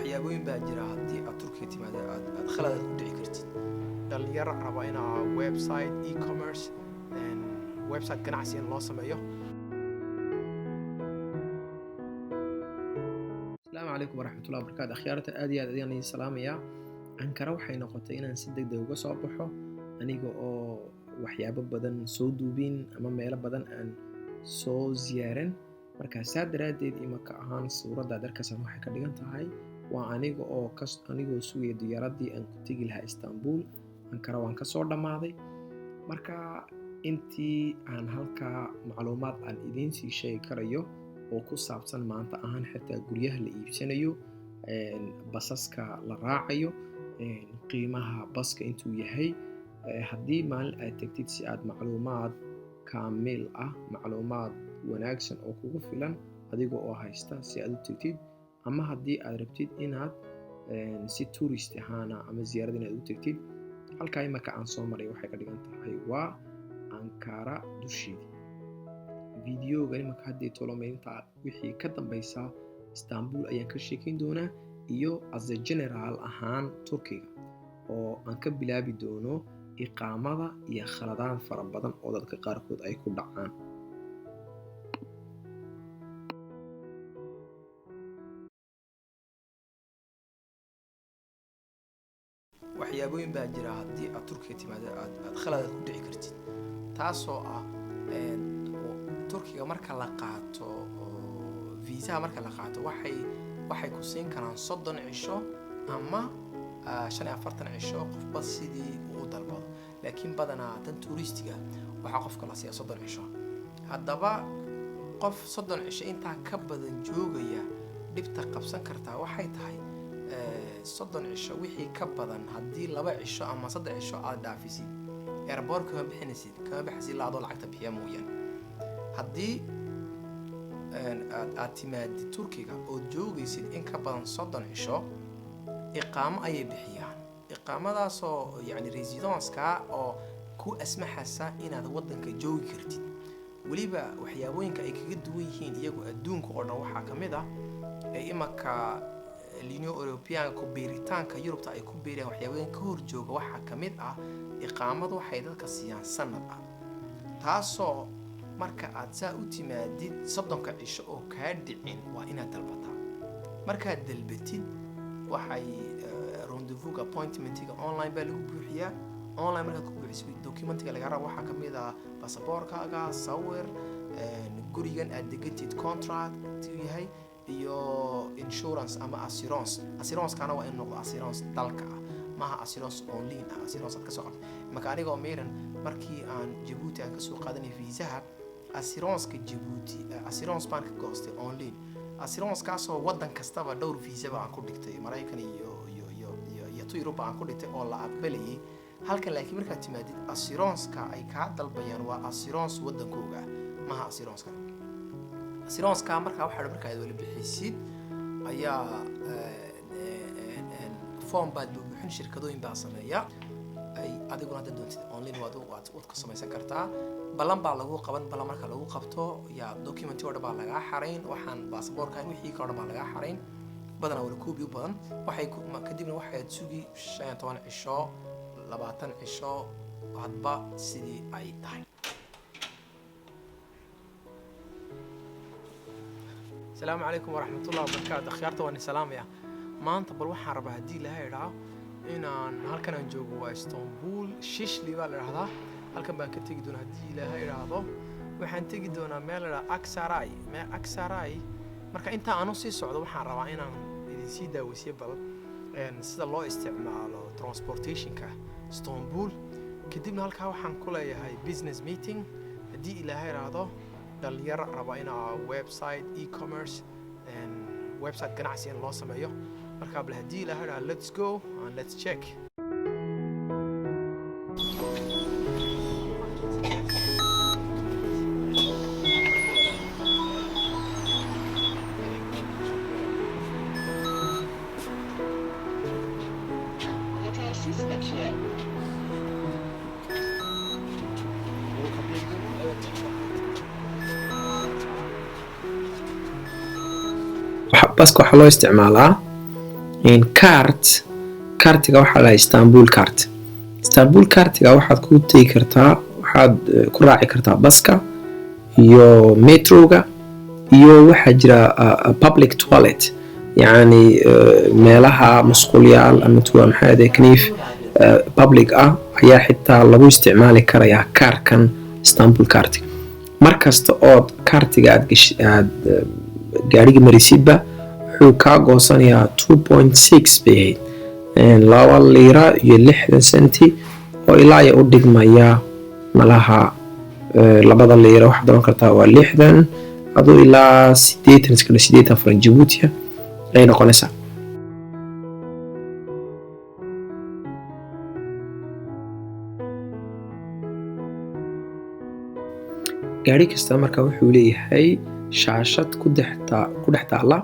waxyaabooyin baa jira haddii aad Turkiga timaado aad khalad ku dhici kartid. Dhalinyaro raba inaa website e-commerce website ganacsi in loo sameeyo. Asalaamu calaykum waraxmatullahi wabarakaatu. Akhyaarta aad iyo aad ayaan idin salaamayaa. Ankara waxay noqotay inaan si degdeg uga soo baxo aniga oo waxyaabo badan soo duubin ama meelo badan aan soo ziyaaran. Marka saa daraadeed imaka ahaan suuradda darkasan waxay ka dhigan tahay waa aniga oo anigoo sugaya diyaaradii aan ku tegi lahaa Istanbul. Ankara waan ka soo dhamaaday. Marka intii aan halkaa macluumaad aan idiin sii sheegi karayo oo ku saabsan maanta ahaan xitaa guryaha la iibsanayo, basaska la raacayo, qiimaha baska intuu yahay, haddii maalin aad tagtid si aad macluumaad kaamil ah, macluumaad wanaagsan oo kugu filan adiga oo haysta si aad u tagtid, ama haddii aad rabtid inaad si tourist ahaana ama ziyaarad inaad u tagtid. Halkaa imaka aan soo maray waxay ka dhigan tahay waa Ankara dusheedii. Videoga imaka haddii tolomeynta wixii ka dambaysa Istanbul ayaan ka sheekeyn doonaa iyo as a general ahaan Turkiga oo aan ka bilaabi doono iqaamada iyo khaladaan fara badan oo dadka qaarkood ay ku dhacaan. waxyaabooyin baa jira haddii aad Turkiga timaado aad khalad ku dhici kartid, taasoo ah Turkiga marka la qaato visa marka la qaato waxay ku siin karaan 30 cisho ama 45 cisho qofba sidii uu dalbado. laakiin badanaa tan touristiga waxa qofka la siiyaa 30 cisho. haddaba qof 30 cisho intaa ka badan joogaya dhibta qabsan kartaa waxay tahay 30 cisho wixii ka badan haddii 2 cisho ama 3 cisho aad dhaafisid airport kama bixinaysid laadoo lacagta bixiya mooyaan. haddii aad timaadi Turkiga oo joogaysid in ka badan 30 cisho iqaamo ayay bixiyaan. iqaamadaasoo yani residence-ka oo ku asmaxaysa inaad waddanka joogi kartid. weliba waxyaabooyinka ay kaga duwan yihiin iyagu adduunka oo dhan waxaa ka mid ah imaka Union European ku biiritaanka Yurubta ay ku biireen waxyaabooyin ka hor jooga waxaa ka mid ah iqaamadu waxay dadka siiyaan sanad ah, taasoo marka aad saa u timaadid 30 cisho oo kaa dhicin waa inaad dalbataa. markaad dalbatid waxay rendezvous appointmentiga online baa lagu buuxiyaa. online markaad ku buuxiso documentiga laga rabo waxaa ka mid ah passaportkaaga, sawir, gurigan aad degantid contract yahay, iyo insurance ama assurance-kana waa in noqdo assurance dalka ah, maaha assurance online ah, assurance aad ka soo qabtay. marka aniga oo meeran markii aan Djibouti aan ka soo qaadanay viisaha assurance-ka Djibouti, assurance baan ka goostay online. assurance-kaasoo waddan kastaba dhowr viisaba aan ku dhigtay, Mareykan iyo Europe aan ku dhigtay oo la aqbalayay. halkan laakiin markaad timaadid assurance-ka ay kaa dalbayaan waa assurance waddankooga, maaha assurance-ka. assurance-ka markaa waxaa markaad wala bixisid ayaa form baad buuxin, shirkadooyin baa sameeya. adiguna hadda doontid online waad ka samaysan kartaa. ballan baa lagu qaban, ballan marka lagu qabto yaa document oo dhan baa lagaa xarayn, waxaan baasaboorkan wixii ka dhan baa lagaa xarayn, badanaa wala koobi u badan. kadibna waxaad sugi 15 cisho 20 cisho hadba sidii ay tahay. asalaamu calaykum waraxmatullahi wabarakaatu. akhyaarta waan salaamaya. maanta bal waxaan rabaa haddii la yiraahdo inaan halkan aan joogo waa Istanbul, Shishli baa la yiraahdaa. halkan baan ka tegi doonaa haddii la yiraahdo. waxaan tegi doonaa meel la yiraahdo Aksaray. marka inta aan sii socdo waxaan rabaa inaan idin sii daawasiyo bal sida loo isticmaalo transportation-ka Istanbul. kadibna halkaa waxaan ku leeyahay business meeting haddii la yiraahdo dhalinyaro raba inaa website e-commerce website ganacsi in loo sameeyo. marka bal haddii la yiraahdo let's go and let's check. baska waxaa loo isticmaalaa kaartiga waxaa la Istanbul card. Istanbul kaartiga waxaad ku tegi kartaa, waxaad ku raaci kartaa baska iyo metroga iyo waxaa jira public toilet, يعني meelaha masquulyaal ama tuwa maxaa ahayd kaniif public ayaa xitaa lagu isticmaali karayaa kaarkan Istanbul kaartiga. markasta oo kaartiga aad gaariga marisiba wuxuu ka goosanayaa 2.6 bay ahayd 2 liira iyo 60 senti oo ilaa ay u dhigmaya malaha 2 liira waxa doon kartaa waa 60 adoo ilaa 80 franc Djibouti ay noqonaysaa. gaari kasta marka wuxuu leeyahay shaashad ku dhex taala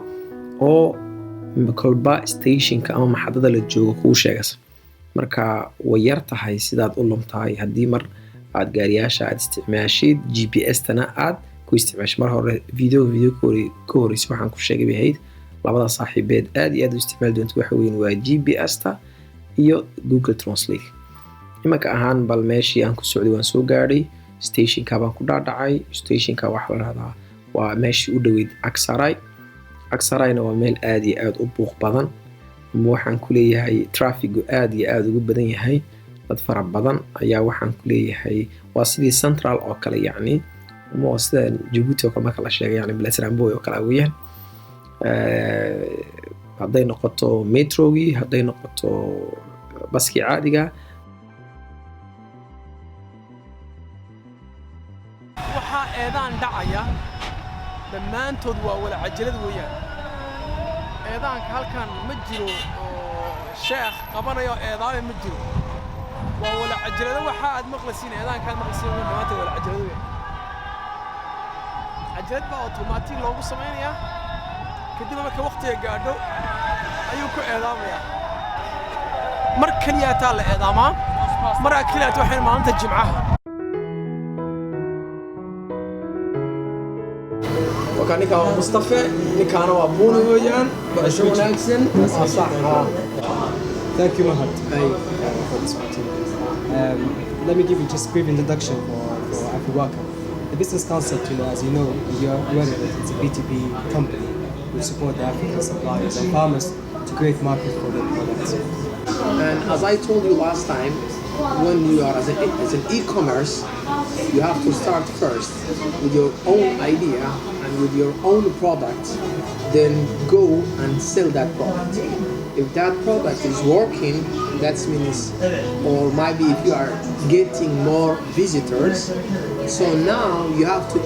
oo kolba stationka ama maxadada la joogo kuu sheegaysa. marka way yar tahay sidaad u lumtahay haddii mar aad gaariyaasha aad isticmaashid GPS tana aad ku isticmaashid. mar hore video ka horreysay waxaan ku sheegay bahayd labada saaxiibeed aad iyo aad u isticmaali doonto waxa weyn waa GPS ta iyo Google Translate. imanka ahaan bal meeshii aan ku socday waan soo gaadhay, stationka baan ku dhaadhacay. stationka waxa la radaa waa meeshii u dhaweyd Aksarayna waa meel aad iyo aad u buuq badan, waxaan ku leeyahay traffic aad iyo aad ugu badan yahay, dad fara badan ayaa waxaan ku leeyahay waa sidii central oo kale, yacni ama sida Djibouti oo kale marka la sheegay, yacni Bletramboy oo kale weeyaan. hadday noqoto metrogii, hadday noqoto baskii caadiga. waxaa eedaan dhacaya dhammaantood waa wada cajalad weeyaan. eedaanka halkan ma jiro oo sheekh qabanayo eedaame ma jiro, waa wada cajalado. waxa aad maqlaysiin eedaankaan maqlaysiin dhammaantood wada cajalad weeyaan. cajalad baa automatic loogu samaynayaa, kadib marka waqtiga gaadho ayuu ku eedaamayaa. mar kaliya taa la eedaamaa, mar kaliya waxay maalinta jimcaha. وكانك مصطفى نكانا وابونا ويان بعشو ناكسن صح. Thank you, Mahad, for this opportunity. Let me give you just a brief introduction for Afriwaka. The business concept, as you know, you are aware of it. It's a B2B company. We support the African suppliers and farmers to create markets for their products. And as I told you last time, when you are as an e-commerce, you have to start first with your own idea and with your own product, then go and sell that product. If that product is working, that means, or maybe if you are getting more visitors, so now you have to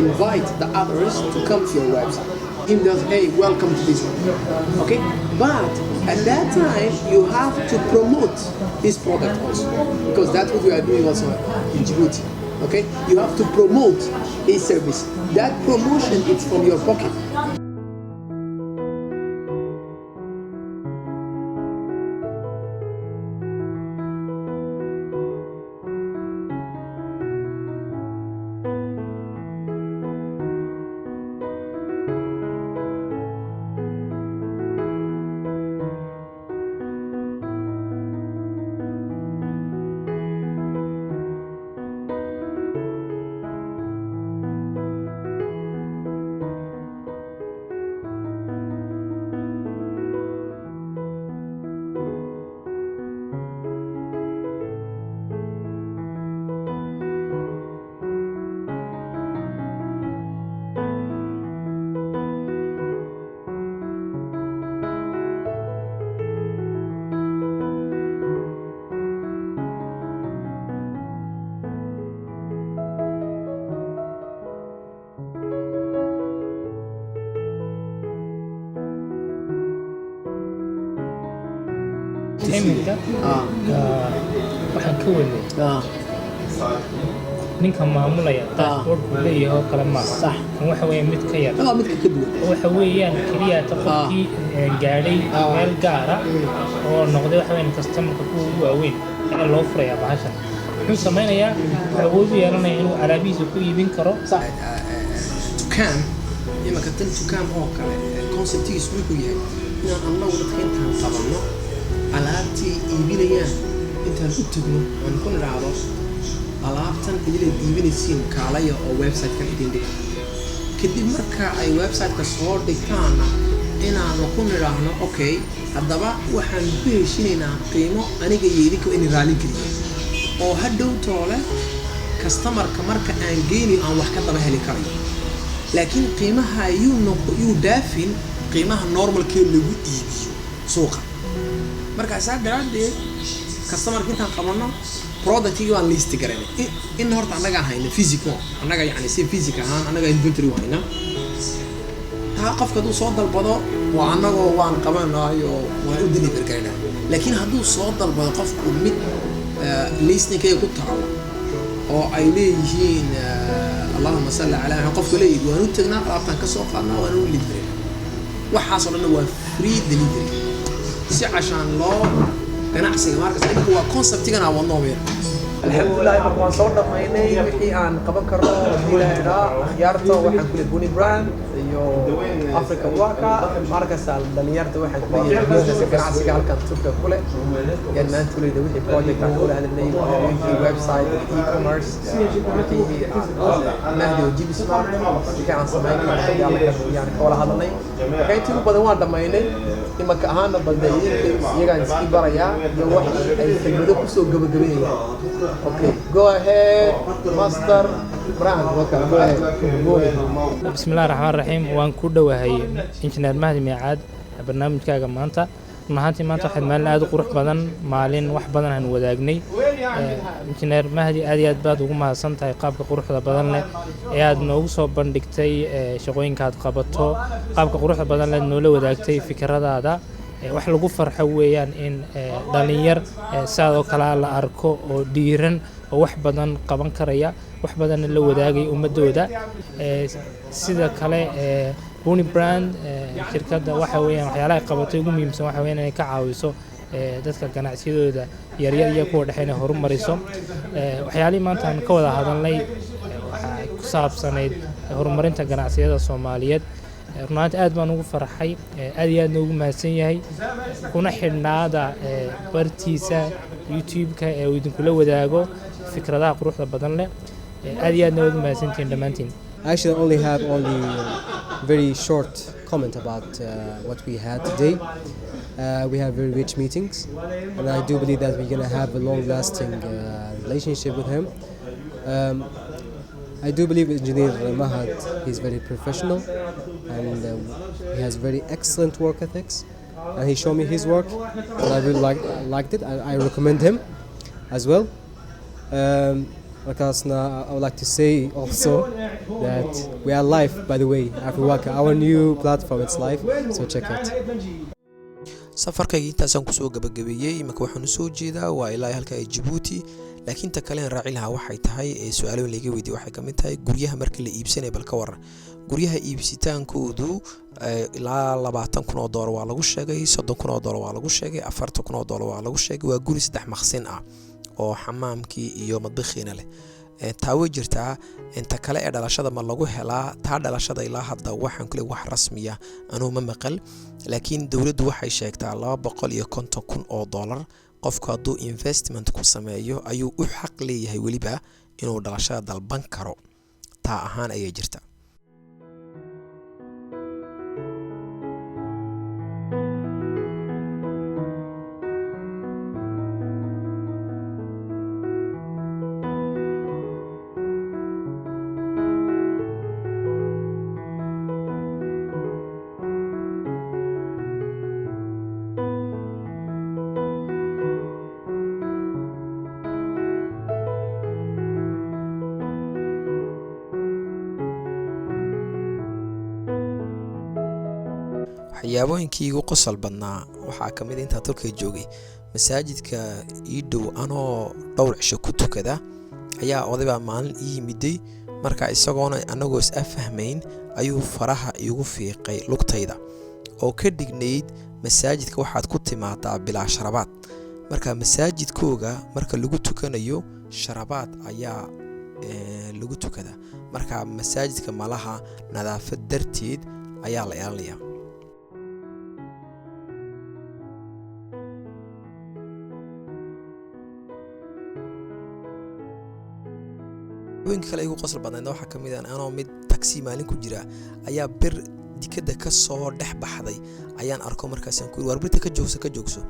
invite the others to come to your website. Him does, hey, welcome to this one, okay? But at that time, you have to promote this product also, because that's what we are doing also in Djibouti, okay? You have to promote a service. That promotion is from your pocket. iminka waxaan ka wadnay ninka maamulaya dashboardku leeyahay oo kale ma sax kan waxa weeye mid ka yar waxa weeyaan kaliya qofkii gaadhay meel gaar ah oo noqday waxa weeyaan customerka ugu waaweyn ee loo furaya bahashan wuxuu samaynayaa awood u yeelanaya inuu alaabihiisa ku iibin karo. dukaan imanka tan dukaan oo kale conceptigiisu wuxuu yahay inaan annagu dadka alaabtii iibinayaan intaan u tagno aan ku nidhaahdo alaabtan idilaad iibinaysiin kaalaya oo website-kan idin dhiga kadib marka ay website-ka soo dhigtaanna inaanu ku nidhaahno okay haddaba waxaan ku heshinaynaa qiimo aniga iyo idinka in raali geliyo oo hadhow toole customer-ka marka aan geyni aan wax ka daba heli karayo laakiin qiimaha yuu dhaafin qiimaha normalkee lagu iibiyo suuqa markaasaa daraaddeed customer-ka intaan qabanno productigi waan list garanay in horta annaga hayna physical annaga yani si physical ahaan annaga inventory wayna taa qofka hadduu soo dalbado waa annagoo waan qabanayo waan u deliver garanaa laakiin hadduu soo dalbado qofku mid listinkayga ku taalo oo ay leeyihiin allahuma salli calaa qofka leeyihi waan u tagnaa alaabtaan ka soo qaadnaa waan u delivery waxaasoo dhanna waa free delivery si cashaan loo ganacsiga markaas idinku waa conceptigan aan wadno meer alxamdulilah marka waan soo dhammaynay wixii aan qaban karno ilaaha khiyaarta waxaan ku leeyahay Buni Brand iyo Africa Waka markaas dhalinyarta waxaan ku leeyahay ganacsiga halkan Turkiga kule yan maanta leeyahay wixii project aan kula hadalnay wixii website e-commerce wixii mahdi oo GB Smart wixii aan sameynay yani kala hadalnay qaybtii ugu badan waan dhammaynay imaka ahaana badayinka iyagaan iski barayaa iyo wax ay kelmado kusoo gabagabeeyaan okay go ahead master brand waka go ahead bismillaahir rahmaanir rahiim waan ku dhawahay injineer Mahdi Miicaad barnaamijkaaga maanta runtii maanta waxaad maalin aad u qurux badan maalin wax badan aan wadaagnay injineer Mahdi aad iyo aad baad ugu mahadsan tahay qaabka quruxda badan leh ee aad noogu soo bandhigtay shaqooyinka aad qabato qaabka quruxda badan leh noola wadaagtay fikradaada wax lagu farxo weeyaan in dhalinyar sidoo kale la arko oo dhiiran oo wax badan qaban karaya wax badan la wadaagay ummadooda sida kale Buni Brand shirkadda waxa weeyaan waxyaalaha ay qabatay ugu muhiimsan waxa weeyaan inay ka caawiso dadka ganacsiyadooda yaryar iyo kuwa dhexeena horumariso waxyaalihii maanta aan ka wada hadalnay waxa ku saabsanayd horumarinta ganacsiyada Soomaaliyeed runtii aad baan ugu farxay aad iyo aad ugu mahadsan yahay kuna xidhnaada bartiisa YouTube-ka ee uu idinku la wadaago fikradaha quruxda badan leh aad iyo aad ugu mahadsantiin dhamaantiin I should only have very short comment about what we had today. We have very rich meetings, and I do believe that we're going to have a long-lasting relationship with him. I do believe Engineer Mahad is very professional, and he has very excellent work ethics. And he showed me his work, and I really liked it. I recommend him as well. Because now I would like to say also that we are live, by the way, Afriwaka, our new platform, it's live, so check it. safarkayga intaasaan kusoo gabagabeeyey imika waxaan usoo jeedaa waa ilaa halka ay Djibouti laakiin ta kale raaci lahaa waxay tahay su'aalo laga weydiiyay waxay kamid tahay guryaha marka la iibsanayo balka waran guryaha iibsitaankoodu ilaa $20,000 waa lagu sheegay $30,000 waa lagu sheegay $40,000 waa lagu sheegay waa guri 3 maqsin ah oo xamaamkii iyo madbaxiina leh taa way jirtaa inta kale ee dhalashada ma lagu helaa taa dhalashada ilaa hadda waxaan kale wax rasmi ah anuu ma maqal laakiin dawladdu waxay sheegtaa $250,000 qofku hadduu investment ku sameeyo ayuu u xaq leeyahay weliba inuu dhalashada dalban karo taa ahaan ayay jirtaa waxyaabooyinkii ugu qosol badnaa waxaa kamid inta Turkiga joogay masaajidka ii dhow anoo dhowr cisho ku tukada ayaa odayba maalin ii yimiday marka isagoona anagoo is afahmayn ayuu faraha igu fiiqay lugtayda oo ka dhignayd masaajidka waxaad ku timaadaa bilaa sharabaad marka masaajidkooga marka lagu tukanayo sharabaad ayaa lagu tukada marka masaajidka malaha nadaafad darteed ayaa la ilaalinayaa waxyaabooyinka kale igu qosol badnaydna waxaa ka mid ah anoo mid taxi maalin ku jira ayaa bir dikada ka soo dhex baxday ayaan arko markaasaan ku war birta ka joogso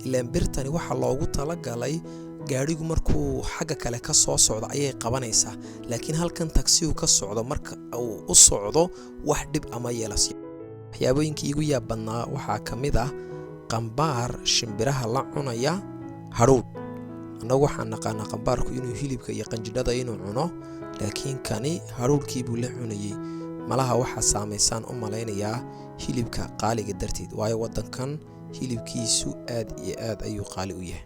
ilaan birtani waxa loogu talagalay gaarigu markuu xagga kale ka soo socdo ayay qabanaysaa laakiin halkan taxigu ka socdo marka uu u socdo wax dhib ama yeelas waxyaabooyinka igu yaab badnaa waxaa ka mid ah qambaar shimbiraha la cunaya hadhuudh annagu waxaan naqaanaa qambaarku inuu hilibka iyo qanjidhada inuu cuno laakiin kani hadhuudhkii buu la cunayay malaha waxaa saamaysaan u malaynayaa hilibka qaaliga darteed waayo waddankan hilibkiisu aad iyo aad ayuu qaali u yahay